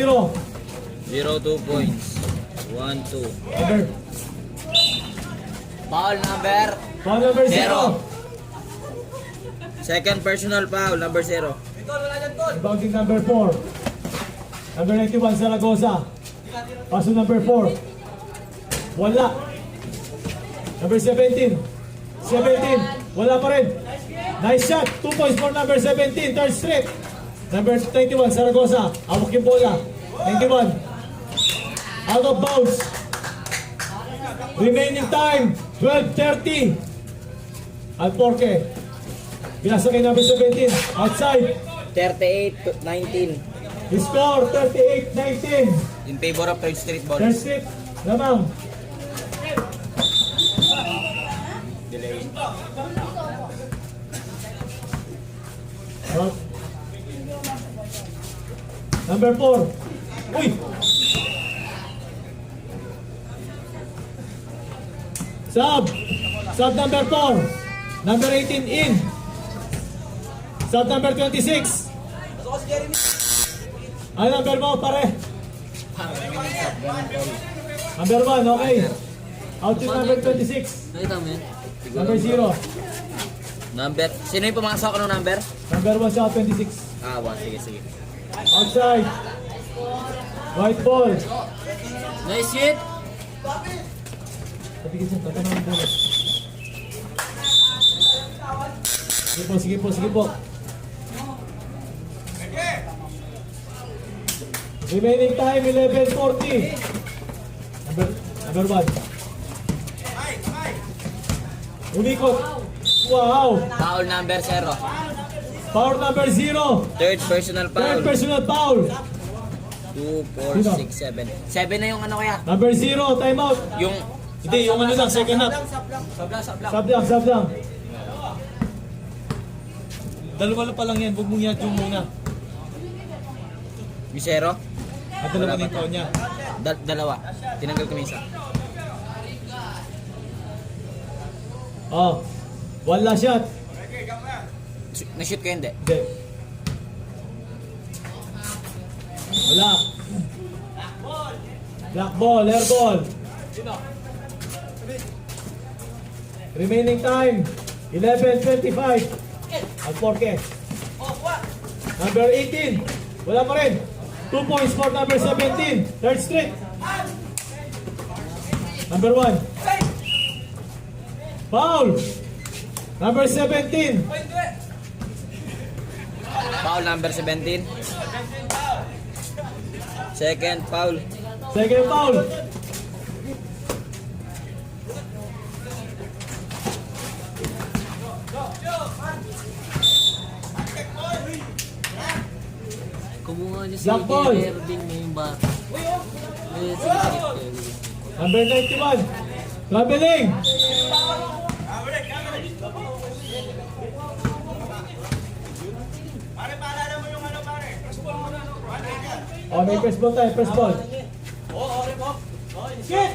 0. 0, 2 points. 1, 2. Number. Foul number Foul number 0. Second personal foul, number 0. Rebounding number 4. Number 91, Zaragoza. Paso number 4. Wala. Number 17. 17. Wala pa rin. Nice shot. 2 points for number 17. Third straight. Number 91, Zaragoza. Hawak yung bola. 91. Out of bounds. Remaining time. 12:30. Alporque. Binasa kay number 17. Outside. 38-19. The score 38-19. In favor of Third Street Third Ballers. straight. Lamang. Delay. Out. Number 4. Uy! Sub. Sub number 4. Number 18 in. Sub number 26. Ano number mo pare? Number 1, okay. Out to number 26. Nakita mo yan? Number 0. Number, sino yung pumasok ng number? Number 1 siya, 26. Ah, 1. Sige, sige. Outside. White ball. Nice hit! Patigil siya, tatanong ang bola. Sige po, sige po, sige po. Remaining time, 11:40. Number 1. Umikot. Wow. Foul number 0. Foul number 0. Third personal Third foul. personal foul. 2, 4, 6, 7. 7 na yung ano kaya? Number 0, timeout. Yung Hindi, yung ano lang, second half. sabla. Sub lang. Dalawa pa lang yan, huwag mong yan yung muna. Yung 0? At dalawa din taon niya. Dalawa. Tinanggal ko yung isa. Oh, wala shot. Na-shoot ko hindi. Hindi. Wala. Black ball, air ball. Remaining time, 11:25. Alporque. Number 18. Wala pa rin. 2 points for number 17. Third straight. Number 1. Foul. Number 17. Foul number 17. Second foul. Second foul. Kumuha niyo si Black ball. Ervin yung ba? Eh, sige. Number 91. Traveling. Oh, may press ball tayo, press ball.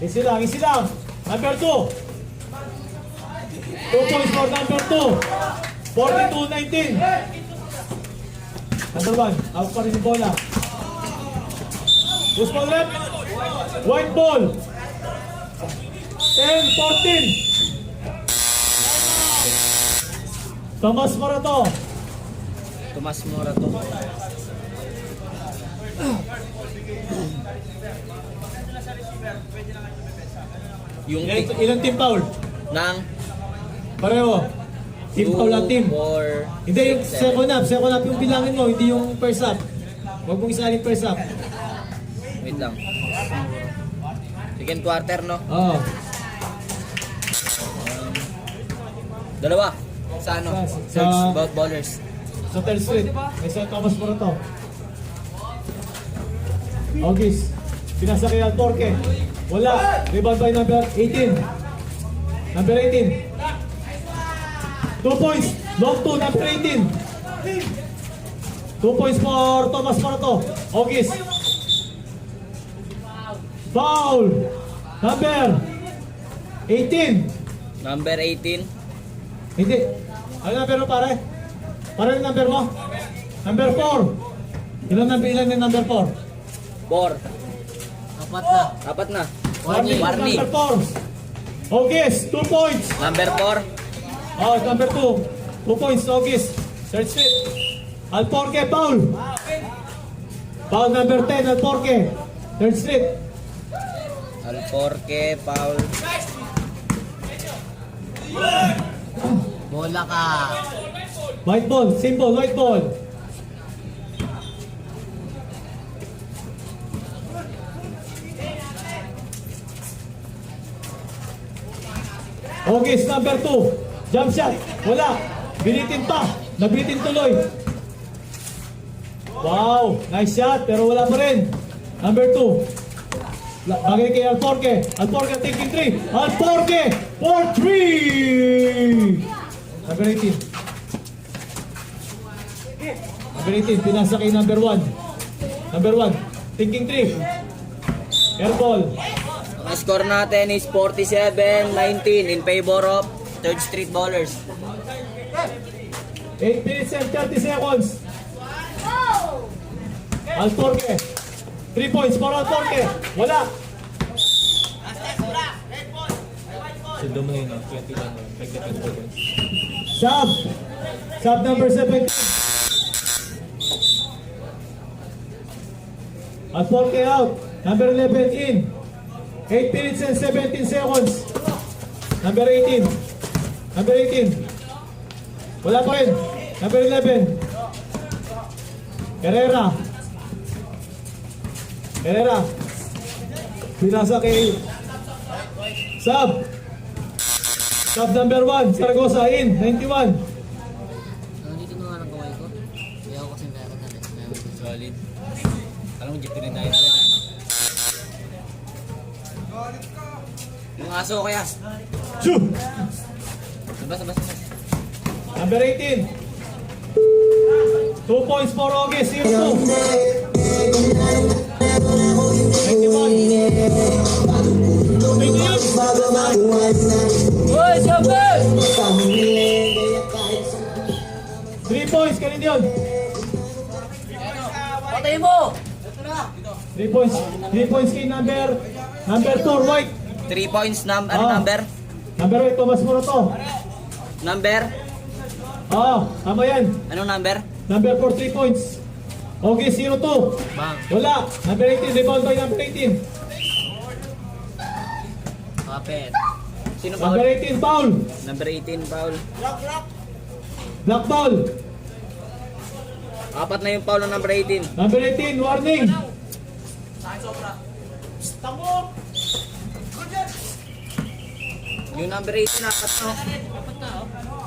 Easy lang. Number 2. 2 points for number 2. 42-19. Number 1, out pa rin yung bola. Push ball left. White ball. 10-14. Tomas Morato. Tomas Morato. Yung Ilang team foul? ng Pareho. Team foul lang team. 4, Hindi yung second half yung bilangin mo, hindi yung first half. Huwag mong isalin first half. Wait lang. Second quarter, no? Oo. Dalawa. Sa ano? Sa- Search about ballers. Sa third street, may San Thomas Morato. August, pinasa kay Alporque. Wala. Rebound by number 18. Number 18. 2 points. Long 2, number 18. 2 points for Thomas Morato. August. Foul. Number 18. Number 18. Hindi. Ano number mo pare? Pare yung number mo? Number 4. Ilan yung number 4? Apat na. Apat na. Warning. Warning. Number 4. Ogis, 2 points. Number 4. Oh, number 2. 2 points, Ogis. Third straight. Alporque, foul. Foul number 10, Alporque. Third straight. Alporque, foul. Bola ka. White ball, simple, white ball. Ogis, number 2. Jump shot. Wala. Binitin pa. Nabitin tuloy. Wow. Nice shot. Pero wala pa rin. Number 2. Bagay kay Alporque. Alporque taking 3. Alporque for 3. Number 18. Number 18. Pinasa kay number 1. Number 1. Thinking 3. Airball. Ang score natin is 47-19 in favor of Third Street Ballers. 8 minutes and 30 seconds. Alporque. 3 points for Alporque. Wala. Sub. Sub number 7. Alporque out. Number 11 in. 8 minutes and 17 seconds. Number 18. Number 18. Wala pa rin. Number 11. Herrera. Herrera. Pinasa kay Sub. Sub number 1. Saragosa in. 91. Dito na nga ng kamay ko. Kaya ako kasi meron na rin. Solid. Alam mo, dito rin tayo rin, ano? Yung aso kaya. Shoot. Basta. Number 18. 2 points for August. 0-2. 91. Uy, sabi! 3 points. Kanin yun. Patay mo! 3 points. 3 points kay number 4, White. 3 points ano number? Number 8, Thomas Moroto. Number? Tama yan. Anong number? Number 4, 3 points. Okay, 0-2. Bang. Wala. Number 18, rebound by number 18. Kapit. Sino Number foul? 18, foul. Number 18, foul. Black foul. Apat na yung foul ng number 18. Number 18, warning. Yung number 18, apat no?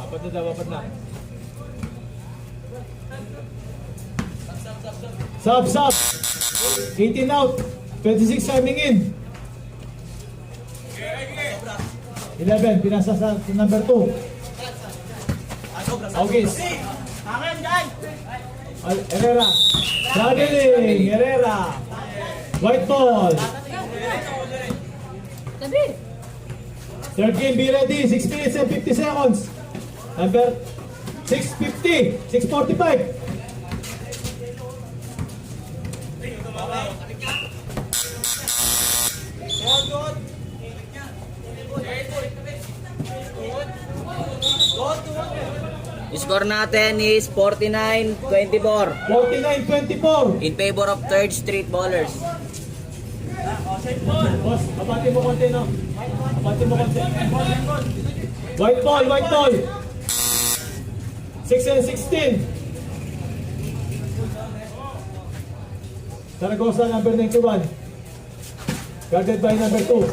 Apat na. Sub. 18 out. 26 timing in. 11, pinasa sa number 2. August. Herrera. Traveling. Herrera. White ball. Third game, be ready. 6 minutes and 50 seconds. Number 650. 645. Score natin is 49-24 49-24. in favor of Third Street Ballers. Boss, abati mo konti, no? Abati mo konti. White ball. 6 and 16. Saragosa, number 91. Guarded by number 2.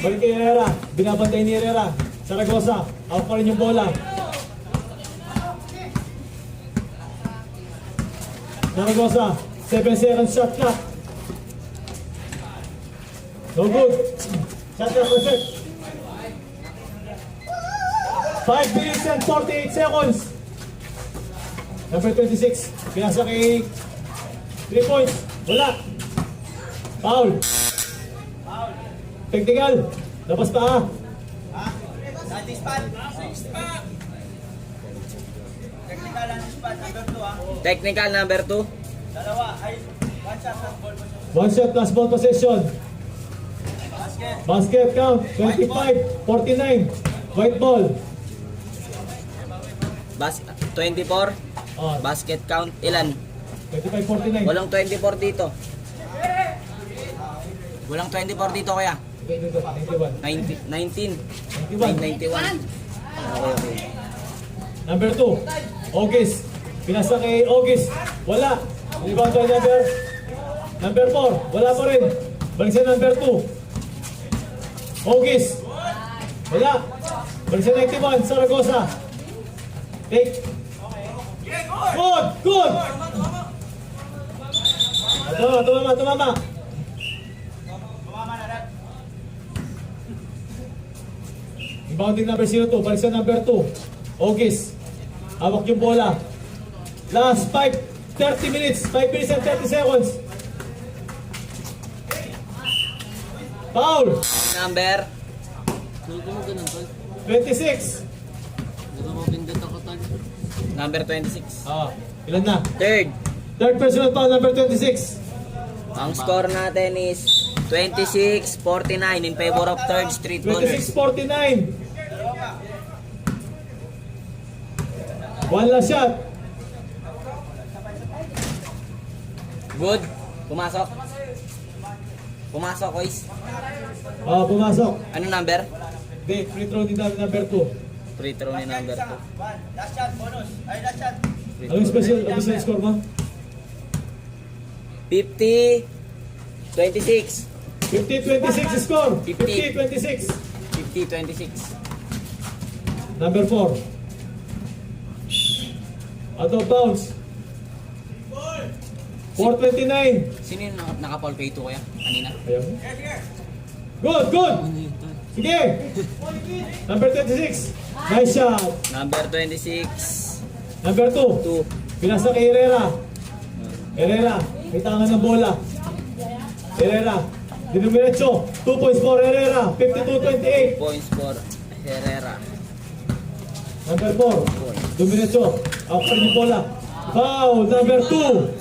Balik kay Herrera. Binabantay ni Herrera. Saragosa, out pa rin yung bola. Saragosa, 7 seconds shot clock. No good. Shot clock reset. 5 minutes and 48 seconds. Number 26. Pinasa kay 3 points. Wala. Foul. Technical. Labas pa. Technical number 2. 1 shot plus ball possession. Basket count, 25-49. White ball. 24. Oh, Basket count, ilan? 25-49. Walang 24 dito. Walang 24 dito kaya. 91. 19. 91. 91. Okay. Number 2. Ogis. Pinasa kay Ogis. Wala. Rebound by number 4. Wala pa rin. Balik sa number 2. Ogis. Wala. Balik sa 91. Zaragoza. Take. Good. Tumama. Rebounding number 02. Balik sa number 2. Ogis. Hawak yung bola. Last 30 minutes. 5 minutes and 30 seconds. Foul. Number Tulog mo ganun, tol. 26. Di ba mapindot ako, tol? number 26. Ilan na? Third. Third personal foul, number 26. Ang score natin is 26-49 in favor of third street ballers. 26-49. One last shot. Good. Pumasok. Pumasok, boys. Pumasok. Ano number? Hindi, free throw din namin number 2. Free throw ni number 2. Anong special score mo? 50-26. 50-26 score. 50. 50-26. 50-26. Number 4. Out of bounds. 4:29. Sino yung naka-foul kay 2 kaya? Kanina? Ayaw. Good. Ano yun, tol? Sige. Number 26. Nice shot. Number 26. Number 2. 2. Pinasa kay Herrera. May tangan ng bola. Herrera. Dinumiretso. 2 points for Herrera. 52-28. Points for Herrera. Number 4. Dumiretso. Ako pa rin yung bola. Foul. Number 2.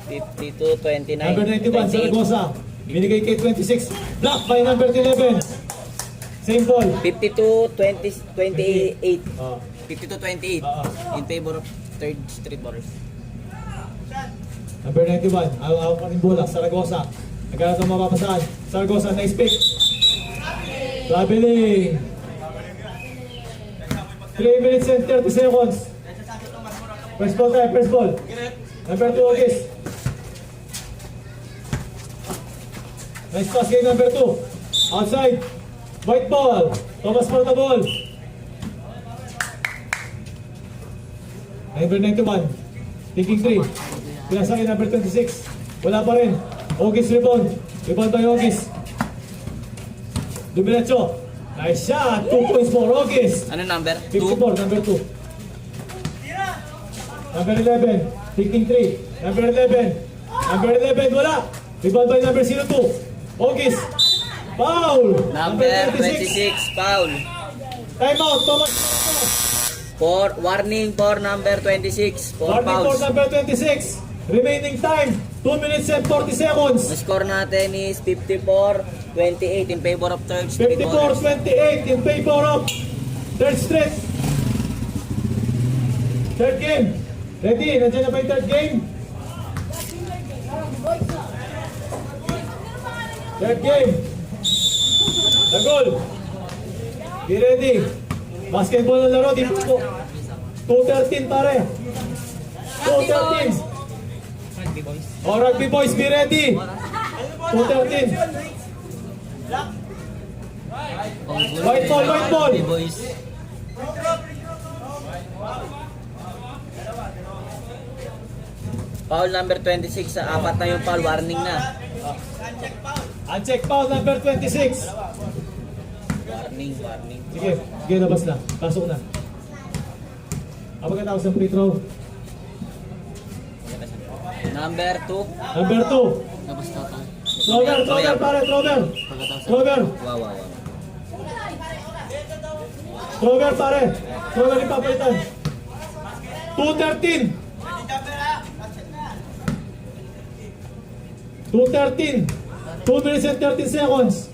52-29. Number 91. Zaragoza. Binigay kay 26. Block by number 11. Same ball. 52-28. Ah. 52-28 in favor of third street ballers. Number 91. Ako pa rin bola. Zaragoza. Nagkaroon ng mapapasahan. Zaragoza. Nice pick. Traveling. 3 minutes and 30 seconds. First ball tayo. First ball. Number 2 Ogis. Nice pass kay number 2. Outside. White ball. Thomas for the ball. Number 91. Taking 3. Pinasa kay number 26. Wala pa rin. Ogis rebound. Rebound by Ogis. Dumiretso. Nice shot. 2 points for Ogis. Ano number? 54, number 2. Number 11, taking 3. Number 11. Number 11, wala. Rebound by number 02. Ogis. Foul. Number 26, foul. Time out, Thomas. Warning for number 26. 4 Warning for fouls. number 26. Remaining time, 2 minutes and 40 seconds. Ang score natin is 54-28 in favor of third street ballers. 54-28 in favor of third street. Third game. Ready? Nandiyan na ba yung third game? Third game. The goal. Be ready. Basketball na laro. 2-13 pare. 2-13. Oh, rugby boys, be ready. 2-13. White ball, white ball. Boys. Foul number 26 sa apat na yung foul. Warning na. Uncheck foul number 26. Warning. Sige, labas na. Pasok na. Pagkatapos ng free throw. Number 2. Number 2. Labas na, tol. Thrower pare, thrower. Pagkatapos Thrower. Wow. Thrower pare. Thrower yung papalitan. 2:13. 2:13. 2 minutes and 13 seconds.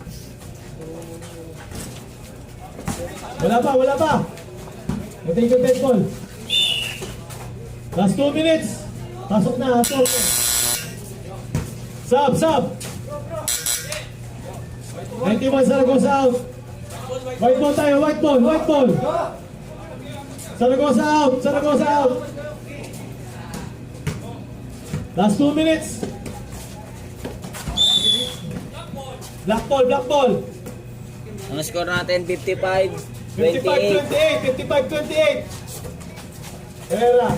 Wala pa. Take yung dead ball. Last 2 minutes. Pasok na. Torque. Sub. 91 Zaragoza out. White ball tayo, white ball. Zaragoza out. Last 2 minutes. Black ball. Ang score natin 55-28. 55-28. Herrera.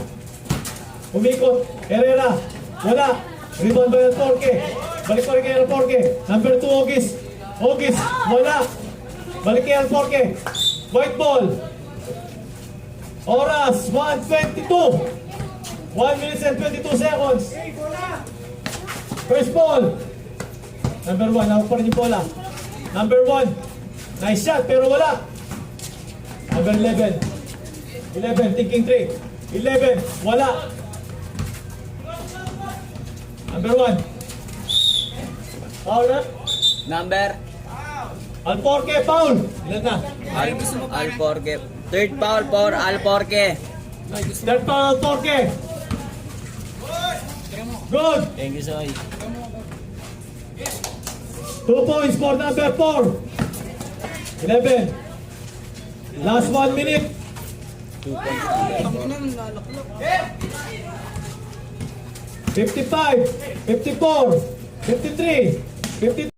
Umikot. Herrera. Wala. Rebound ba yung Torque? Balik pa rin kayo ng Torque. Number 2, Ogis. Wala. Balik kayo ng Torque. White ball. Oras. 1:22. 1 minutes and 22 seconds. First ball. Number 1. Hawak pa rin yung bola. Number 1. Nice shot pero wala. Number 11. 11. Thinking 3. 11. Wala. Number 1. Foul na. Number Alporque, foul. Ilan na? Alporque. Third foul for Alporque. Third foul, Alporque. Good. Thank you, Soy. 2 points for number 4. 11. Last 1 minute. 55, 54, 53, 52.